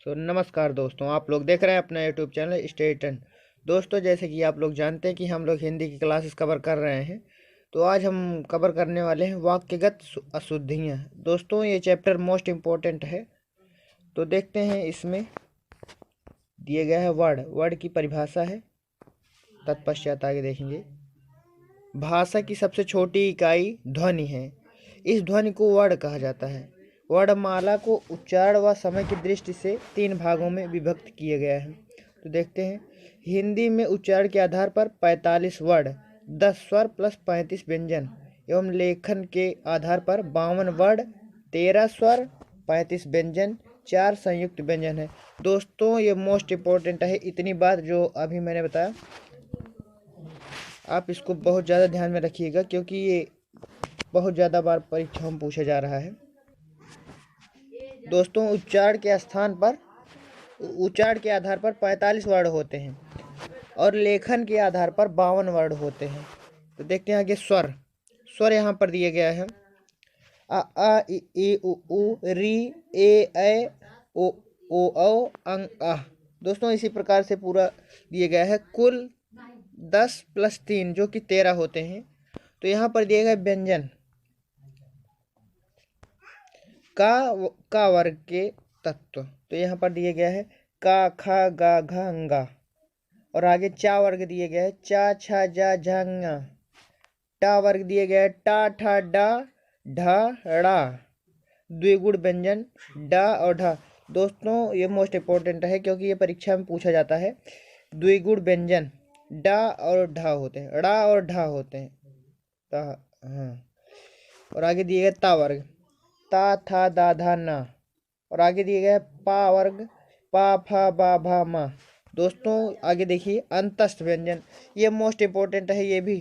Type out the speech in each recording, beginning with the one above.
नमस्कार दोस्तों, आप लोग देख रहे हैं अपना यूट्यूब चैनल स्टेटन। दोस्तों, जैसे कि आप लोग जानते हैं कि हम लोग हिंदी की क्लासेस कवर कर रहे हैं, तो आज हम कवर करने वाले हैं वाक्यगत अशुद्धियाँ। दोस्तों, ये चैप्टर मोस्ट इम्पोर्टेंट है। तो देखते हैं, इसमें दिए गया है वर्ड की परिभाषा है। तत्पश्चात आगे देखेंगे। भाषा की सबसे छोटी इकाई ध्वनि है। इस ध्वनि को वर्ण कहा जाता है। वर्णमाला को उच्चारण व समय की दृष्टि से 3 भागों में विभक्त किया गया है। तो देखते हैं, हिंदी में उच्चारण के आधार पर 45 वर्ण, 10 स्वर प्लस 35 व्यंजन एवं लेखन के आधार पर 52 वर्ण, 13 स्वर, 35 व्यंजन, 4 संयुक्त व्यंजन है। दोस्तों, ये मोस्ट इम्पोर्टेंट है। इतनी बात जो अभी मैंने बताया, आप इसको बहुत ज़्यादा ध्यान में रखिएगा, क्योंकि ये बहुत ज़्यादा बार परीक्षा में पूछा जा रहा है। दोस्तों, उच्चारण के आधार पर 45 वर्ण होते हैं और लेखन के आधार पर 52 वर्ण होते हैं। तो देखते हैं आगे। स्वर यहाँ पर दिया गया है। अ आ इ ई उ ऊ री ए ऐ ओ औ अंग आह। दोस्तों, इसी प्रकार से पूरा दिया गया है। कुल 10 + 3 जो कि 13 होते हैं। तो यहाँ पर दिए गए व्यंजन का वर्ग के तत्व, तो यहाँ पर दिए गया है का, खा, गा, घा, अंगा। और आगे चा वर्ग दिए गया है चा, छा, जा, झा, टा वर्ग दिए गया है टा, ठा, डा, ढा, ड़ा। द्विगुण व्यंजन डा और ढा। दोस्तों, ये मोस्ट इम्पोर्टेंट है, क्योंकि ये परीक्षा में पूछा जाता है। द्विगुण व्यंजन डा और ढा होते हैं, ड़ा और ढा होते हैं। हाँ। और आगे दिए गए ता वर्ग ता, था, दा, धा, ना। और आगे दिए गए पा वर्ग पा, फा, बा, भा, मा। दोस्तों, आगे देखिए अंतस्थ व्यंजन। ये मोस्ट इम्पोर्टेंट है, ये भी,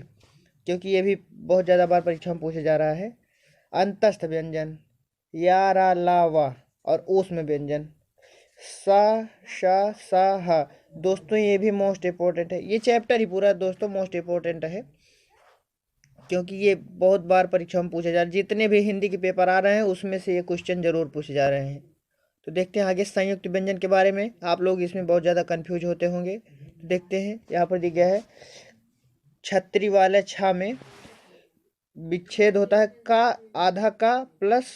क्योंकि ये भी बहुत ज़्यादा बार परीक्षा में पूछा जा रहा है। अंतस्थ व्यंजन या, रा, ला, वा। और ऊष्म व्यंजन सा, शा, सा, हा। दोस्तों, ये भी मोस्ट इम्पोर्टेंट है। ये चैप्टर ही पूरा दोस्तों मोस्ट इम्पोर्टेंट है, क्योंकि ये बहुत बार परीक्षा में पूछे जा रहे हैं। जितने भी हिंदी के पेपर आ रहे हैं, उसमें से ये क्वेश्चन जरूर पूछे जा रहे हैं। तो देखते हैं आगे संयुक्त व्यंजन के बारे में। आप लोग इसमें बहुत ज़्यादा कंफ्यूज होते होंगे। तो देखते हैं, यहाँ पर दिया गया है छतरी वाले छा में विच्छेद होता है का, आधा का प्लस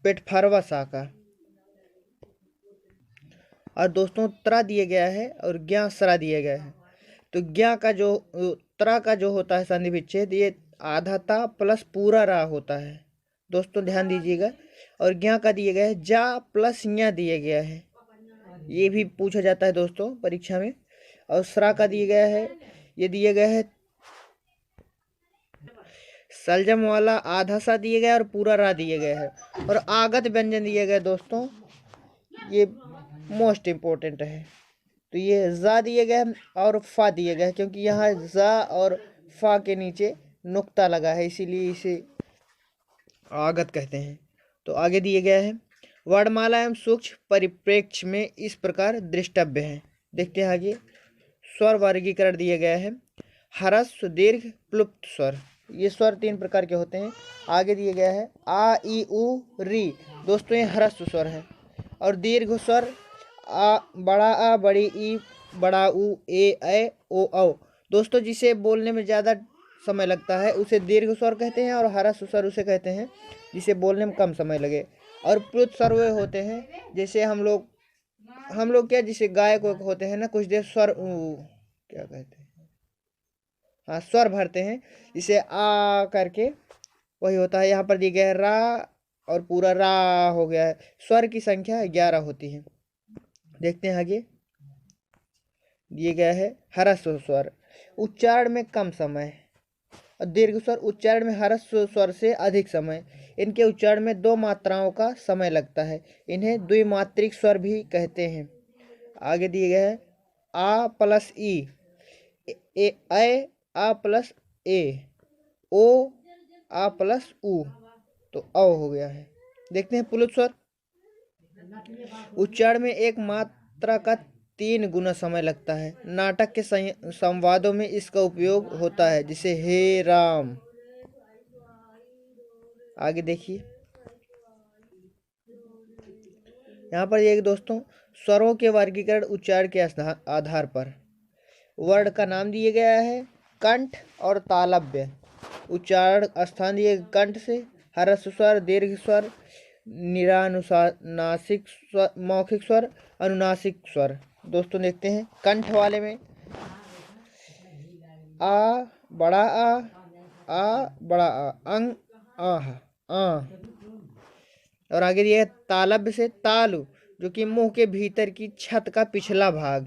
पेटफारवा सा का। और दोस्तों, त्रा दिया गया है और ज्ञा सरा दिया गया है। तो ज्ञा का जो त्रा का जो होता है संधि विच्छेद, ये आधा ता प्लस पूरा रा होता है। दोस्तों, ध्यान दीजिएगा। और ज्ञा का दिया गया है जा प्लस ञा दिया गया है। ये भी पूछा जाता है दोस्तों परीक्षा में। और सरा का दिया गया है, ये दिया गया है सलजम वाला आधा सा दिया गया और पूरा रा दिया गया है। और आगत व्यंजन दिया गया दोस्तों, ये मोस्ट इम्पोर्टेंट है। तो ये जा दिए गए और फा दिए गए, क्योंकि यहाँ जा और फा के नीचे नुक्ता लगा है, इसीलिए इसे आगत कहते हैं। तो आगे दिए गया है वर्णमाला एवं सूक्ष्म परिप्रेक्ष्य में इस प्रकार दृष्टव्य है। देखते हैं आगे। स्वर वर्गीकरण दिया गया है। ह्रस्व, दीर्घ, प्लुप्त स्वर। ये स्वर 3 प्रकार के होते हैं। आगे दिया गया है आ, ई, उ, री। दोस्तों, ये ह्रस्व स्वर है। और दीर्घ स्वर आ, बड़ा आ, बड़ी ई, बड़ा उ, ए, ऐ, ओ, औ। दोस्तों, जिसे बोलने में ज़्यादा समय लगता है उसे दीर्घ स्वर कहते हैं, और ह्रस्व स्वर उसे कहते हैं जिसे बोलने में कम समय लगे। और प्लुत स्वर वे होते हैं जैसे हम लोग क्या, जिसे गायक होते हैं ना, कुछ देर स्वर क्या कहते हैं, हाँ, स्वर भरते हैं, जिसे आ करके, वही होता है। यहाँ पर दिया गया है रा और पूरा रा हो गया है। स्वर की संख्या 11 होती है। देखते हैं आगे। दिए गया है ह्रस्व स्वर उच्चारण में कम समय, और दीर्घ स्वर उच्चारण में ह्रस्व स्वर से अधिक समय। इनके उच्चारण में 2 मात्राओं का समय लगता है। इन्हें द्विमात्रिक स्वर भी कहते हैं। आगे दिए गए हैं आ प्लस ई, ए, आ प्लस ए, ओ, आ प्लस उ। तो अ हो गया है। देखते हैं पुलुत स्वर। उच्चारण में एक मात्रा का 3 गुना समय लगता है। नाटक के संवादों में इसका उपयोग होता है, जिसे हे राम। आगे देखिए। यहाँ पर ये दोस्तों स्वरों के वर्गीकरण उच्चारण के आधार पर वर्ण का नाम दिया गया है कंठ और तालव्य। उच्चारण स्थान दिए कंठ से ह्रस्व स्वर, दीर्घ स्वर, निरानुनासिक स्वर, मौखिक स्वर, अनुनासिक स्वर। दोस्तों देखते हैं कंठ वाले में आ बड़ा आ बड़ा अंग आह आ। और आगे दिया है तालव्य से तालु, जो कि मुंह के भीतर की छत का पिछला भाग,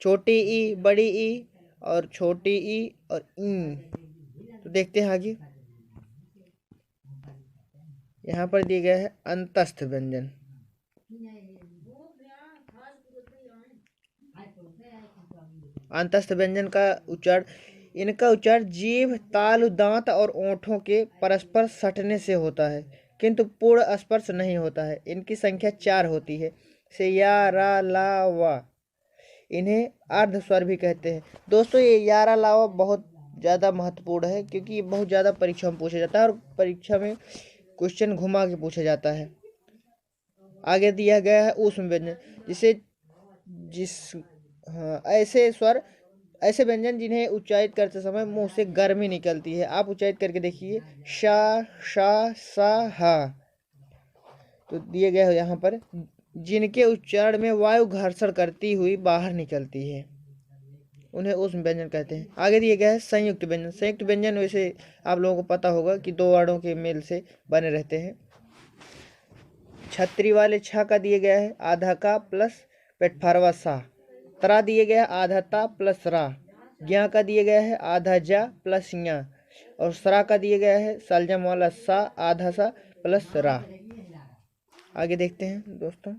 छोटी ई, बड़ी ई और छोटी ई और ई। तो देखते हैं आगे, यहाँ पर दिया गया है अंतस्थ व्यंजन। अंतस्थ व्यंजन का उच्चारण, इनका उच्चारण जीभ, तालु, दांत और ओंठों के परस्पर सटने से होता है, किंतु पूर्ण स्पर्श नहीं होता है। इनकी संख्या 4 होती है, से या, रा, ला, वा। इन्हें अर्ध स्वर भी कहते हैं। दोस्तों ये या, रा, ला, वा बहुत ज़्यादा महत्वपूर्ण है, क्योंकि ये बहुत ज़्यादा परीक्षा में पूछा जाता है और परीक्षा में क्वेश्चन घुमा के पूछा जाता है। आगे दिया गया है ऊष्म व्यंजन, ऐसे व्यंजन जिन्हें उच्चारित करते समय मुंह से गर्मी निकलती है। आप उच्चारित करके देखिए, शा, शा, सा, हा। तो दिए गए यहाँ पर जिनके उच्चारण में वायु घर्षण करती हुई बाहर निकलती है, उन्हें ऊष्म व्यंजन कहते हैं। आगे दिए गए है संयुक्त व्यंजन। संयुक्त व्यंजन वैसे आप लोगों को पता होगा कि 2 वर्णों के मेल से बने रहते हैं। छतरी वाले छा का दिए गया है आधा का प्लस पेटफारवा सा। तरा दिए गया है आधा ता प्लस रा। ज्ञा का दिए गया है आधा जा प्लस ज्ञा। और सरा का दिए गया है सलजम वाला सा आधा सा प्लस रा। आगे देखते हैं दोस्तों,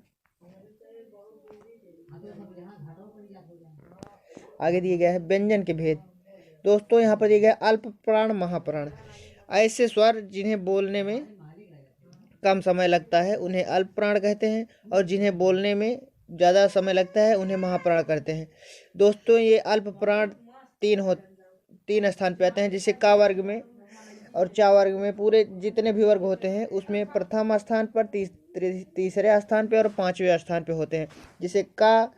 आगे दिए गया है व्यंजन के भेद। दोस्तों यहाँ पर दिया गया अल्प प्राण, महाप्राण। ऐसे स्वर जिन्हें बोलने में कम समय लगता है उन्हें अल्प प्राण कहते हैं, और जिन्हें बोलने में ज़्यादा समय लगता है उन्हें महाप्राण कहते हैं। दोस्तों ये अल्प प्राण 3 स्थान पे आते हैं, जैसे का वर्ग में और चा वर्ग में। पूरे जितने भी वर्ग होते हैं उसमें प्रथम स्थान पर, तीसरे स्थान पे और 5वें स्थान पे होते हैं। जैसे का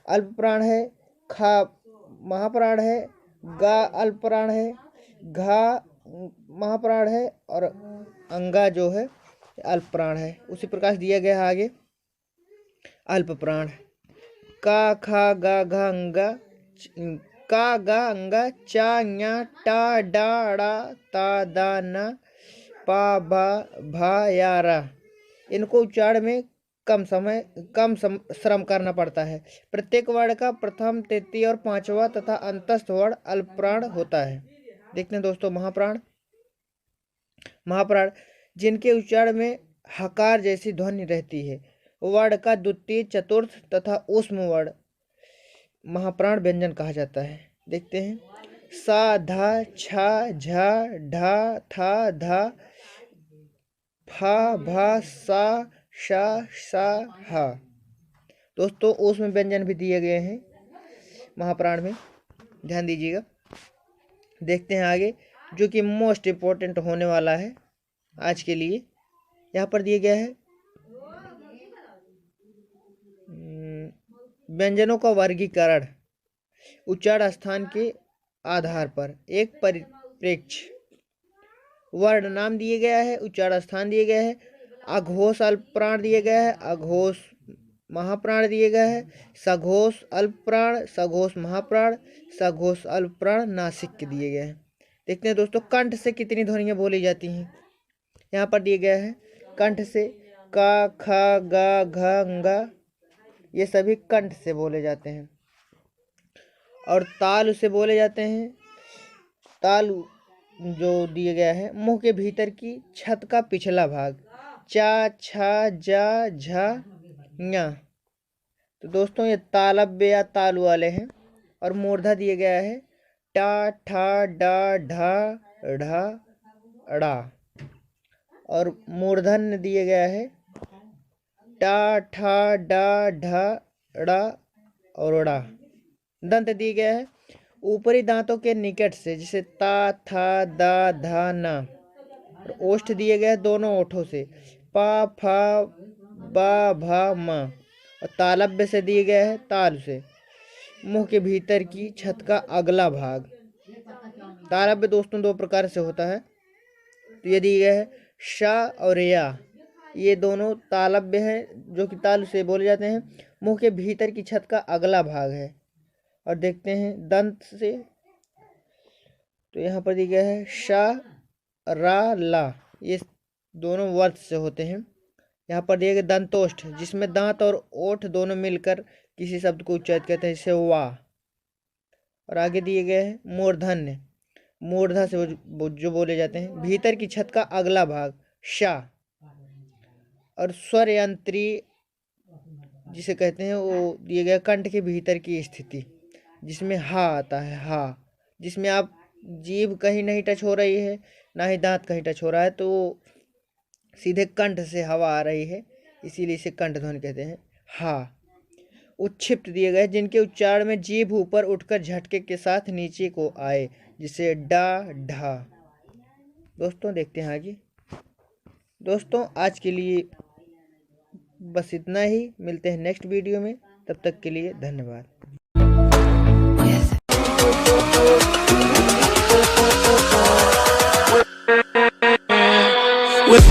अल्प प्राण है, खा महाप्राण है, गा अल्प प्राण है, घा महाप्राण है और अंगा जो है अल्प प्राण है। उसी प्रकार दिया गया है आगे अल्प प्राण, का, खा, गा, घा, अंगा, का, गा, अंगा, चा, ञा, टा, डा, डा, ता, दा, ना, पा, भा, भा, या, रा। इनको उच्चारण में कम श्रम करना पड़ता है। प्रत्येक वर्ण का प्रथम, तृतीय और 5वां तथा अंतस्थ वर्ण अल्पप्राण होता है। देखते हैं दोस्तों महाप्राण जिनके उच्चारण में हकार जैसी ध्वनि रहती है, वर्ण का द्वितीय, चतुर्थ तथा ऊष्म वर्ण महाप्राण व्यंजन कहा जाता है। देखते हैं सा, धा, छा, झा, ढा, था, धा, फा, भा, सा, शा, सा, हा। दोस्तों ऊष्म व्यंजन भी दिए गए हैं महाप्राण में, ध्यान दीजिएगा। देखते हैं आगे, जो कि मोस्ट इम्पोर्टेंट होने वाला है आज के लिए। यहाँ पर दिया गया है व्यंजनों का वर्गीकरण उच्चारण स्थान के आधार पर, एक परिप्रेक्ष्य। वर्ण नाम दिए गया है, उच्चारण स्थान दिए गए हैं, अघोष अल्प प्राण दिए गए हैं, अघोष महाप्राण दिए गए हैं, सघोष अल्प प्राण, सघोष महाप्राण, सघोष अल्प प्राण नासिक के दिए गए हैं। देखते हैं दोस्तों कंठ से कितनी ध्वनियाँ बोली जाती हैं। यहाँ पर दिए गए हैं कंठ से का, खा, गा, घा, अंगा, ये सभी कंठ से बोले जाते हैं। और तालु से बोले जाते हैं। तालु जो दिए गया है मुंह के भीतर की छत का पिछला भाग, चा, छा, जा, झा, ञा। तो दोस्तों ये तालव्य या तालु वाले हैं। और मूर्धा दिया गया है टा, ठा, डा, ढा, ढा, अड़ा। और मूर्धन्य दिए गया है टा, ठा, डा, ढा, ड़ा और ड़ा। दंत दिए गया है ऊपरी दांतों के निकट से, जैसे ता, था, दा, धा, ना। और ओष्ठ दिए गए दोनों ओठों से, पा, फा, बा भा मा। और तालव्य से दिए गया है ताल से, मुंह के भीतर की छत का अगला भाग। तालव्य दोस्तों दो प्रकार से होता है। तो ये दिए गया है शा और या, ये दोनों तालव्य हैं जो कि ताल से बोले जाते हैं। मुंह के भीतर की छत का अगला भाग है। और देखते हैं दंत से, तो यहाँ पर दिया गया है शा रा ला, ये दोनों वर्त से होते हैं। यहाँ पर दिया गया दंतोष्ठ, जिसमें दांत और ओठ दोनों मिलकर किसी शब्द को उच्चारित करते हैं, जिसे वा। और आगे दिए गए हैं मूर्धन्य, मूर्धा से जो बोले जाते हैं। भीतर की छत का अगला भाग शा। और स्वर यंत्री जिसे कहते हैं वो दिए गए कंठ के भीतर की स्थिति, जिसमें हा आता है, हा, जिसमें आप जीभ कहीं नहीं टच हो रही है, ना ही दांत कहीं टच हो रहा है, तो सीधे कंठ से हवा आ रही है, इसीलिए इसे कंठ ध्वनि कहते हैं, हा। उच्छिप्त दिए गए जिनके उच्चारण में जीभ ऊपर उठकर झटके के साथ नीचे को आए, जिसे डा ढा। दोस्तों देखते हैं आगे। दोस्तों आज के लिए बस इतना ही, मिलते हैं नेक्स्ट वीडियो में, तब तक के लिए धन्यवाद। With